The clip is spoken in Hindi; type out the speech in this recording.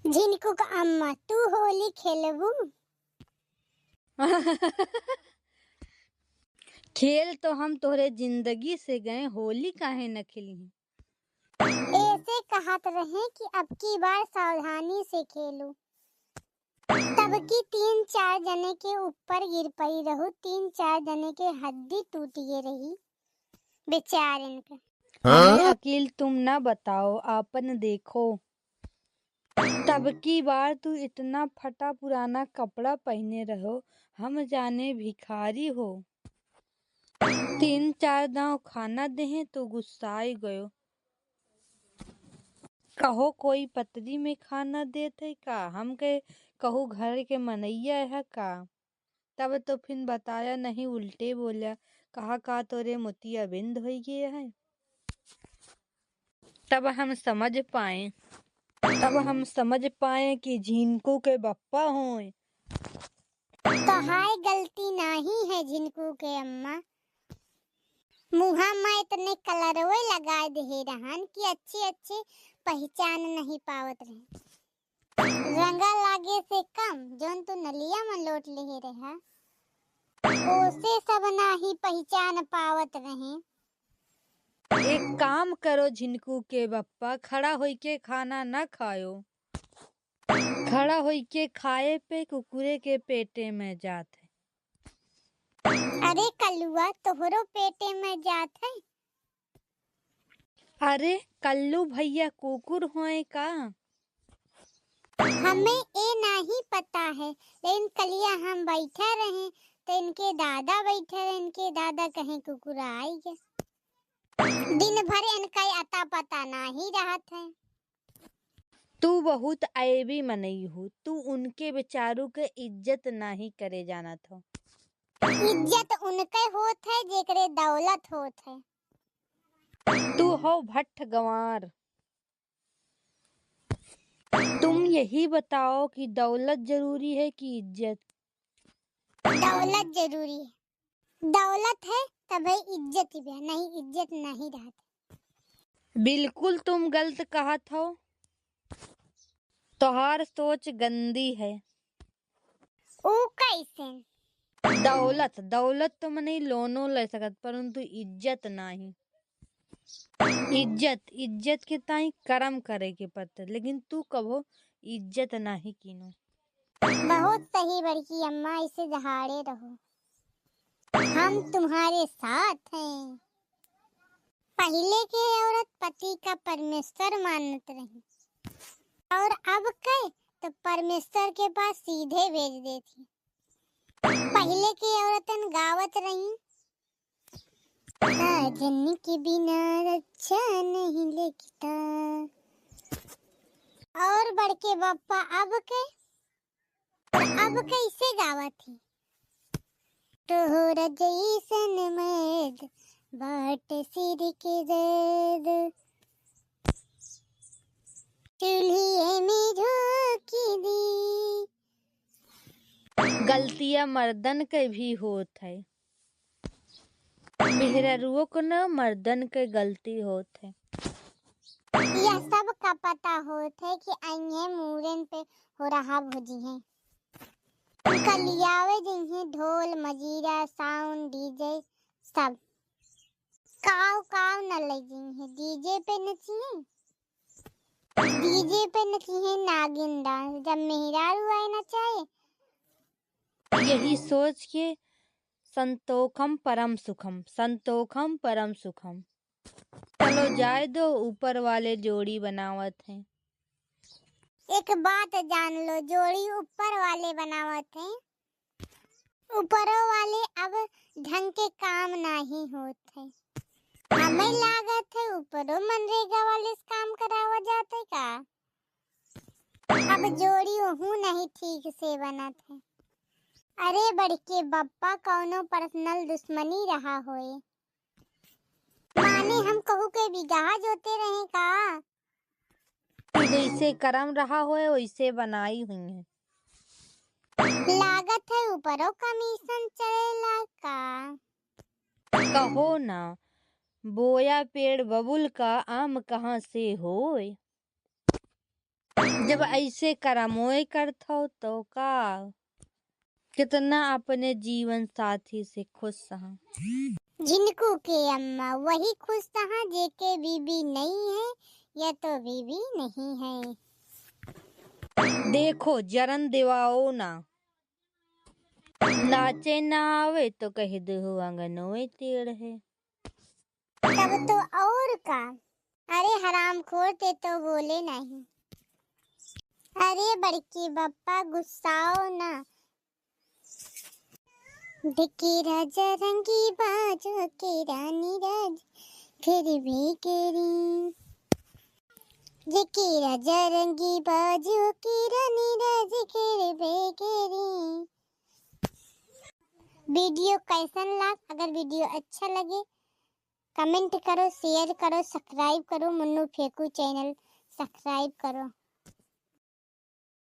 झिनकू का अम्मा तू होली खेलबू? खेल तो हम तोहरे जिंदगी से गए, होली काहे न खेली। ऐसे कहत रहे कि अब की बार सावधानी से खेलू। तब की 3-4 जने के ऊपर गिर पड़ी रहू, 3-4 जने के हड्डी टूटिए रही बेचारन के। हमें अकेल तुम न बताओ, आपन देखो। तब की बार तू इतना फटा पुराना कपड़ा पहने रहो, हम जाने भिखारी हो। 3-4 दांव खाना देहे तो गुस्साए गयो। कहो कोई पतरी में खाना देते का, हम के कहो घर के मनैया है का। तब तो फिर बताया नहीं, उल्टे बोला, कहा का तोरे मोतिया बिंद हो गया है। तब हम समझ पाए कि झिनकू के बप्पा होए। तोहार गलती नहीं है झिनकू के अम्मा। मुहा में इतने कलरवे लगा दे रहन कि अच्छे पहचान नहीं पावत रहे। रंगा लागे से कम जोन तू नलिया में लोट ले रहा, ओसे सब नाही पहचान पावत रहे। एक काम करो झिनकू के बप्पा, खड़ा होई के खाना न खायो। खड़ा होई के खाए पे कुकुरे के पेटे में जात है। अरे कल्लुआ तोहरो पेटे में जात है। अरे कल्लू भैया कुकुर होए का? हमें ये नहीं पता है, लेकिन कलिया हम बैठे रहे तो इनके दादा बैठे रहे, इनके दादा कहीं कुकुर आई गए। दिन भर इनका अता पता नहीं रहत है। तू बहुत ऐबी मनई हो, तू उनके बेचारू के इज्जत नहीं करे जानत हो। इज्जत उनके होत है जेकरे दौलत होत है। तू हो भट्ट गंवार। तुम यही बताओ कि दौलत जरूरी है कि इज्जत? दौलत जरूरी है। दौलत है तभी इज्जत भी है, नहीं इज्जत नहीं रहती। बिल्कुल तुम गलत कहत हो। तोहार सोच गंदी है। ओ कैसे? दौलत तो मने लोनो ले सकत, परंतु इज्जत नहीं। इज्जत के ताई कर्म करे के पड़ते, लेकिन तू कभो इज्जत नहीं कीनो। बहुत सही बड़की अम्मा, इसे दहाड़े रहो, हम तुम्हारे साथ हैं। पहले की औरत पति का परमेश्वर मानत रही, और अब कहे तो परमेश्वर के पास सीधे भेज देती। पहले की औरतन गावत रही, साजन के बिना अच्छा नहीं लगता। और बड़के बप्पा अब कैसे गावत थी, तोहरा जैसन मर्द बाट सिर के दर्द, चूल्हे में झोंकी दी। गलतियां मर्दन के भी होत है, मेहरारुओं को न मर्दन के गलती होत है। यह सब का पता होत है कि अन्य मूरन पे हो रहा भुजी है। कलियावे जिन्हें ढोल मजीरा साउंड डीजे सब काव न लगी है। डीजे पे नची है नागिन डांस, जब मेहरारू आए न चाहे। यही सोच के संतोखम परम सुखम। चलो जाए दो, ऊपर वाले जोड़ी बनावत हैं। एक बात जान लो, जोड़ी ऊपर वाले बनावत हैं। ऊपरों वाले अब ढंग के काम नहीं होते। हमें लागत है ऊपरों मनरेगा वाले काम करावा जाते का। अब जोड़ी वहू नहीं ठीक से बनत है। अरे बड़के बप्पा कौनो पर्सनल दुश्मनी रहा होए, माने हम कहू के बिगाह जोते रहे का। जैसे करम रहा होए वैसे बनाई हुई है। लागत है ऊपरों कमीशन चलेला का। कहो ना, बोया पेड़ बबुल का आम कहाँ से होए। जब ऐसे करमोए करत हो तो का कितना अपने जीवन साथी से खुश रहा। झिनकू के अम्मा वही खुश रहा जेके बीबी नहीं है या तो बीबी नहीं है। देखो जरन दिवाओ ना, नाचे ना आवे तो कह दो आंगनों टेढ़ है। तब तो और का। अरे हरामखोर ते तो बोले नहीं। अरे बड़की बप्पा गुस्साओ ना। ढिकी राजा रंगी बाजो के रानी राज फिर भी केरी। ढिकी राजा रंगी बाजो की रानी राज फिर भी केरी। वीडियो कैसन लगा? अगर वीडियो अच्छा लगे कमेंट करो, शेयर करो, सब्सक्राइब करो। मुन्नू फेकू चैनल सब्सक्राइब करो।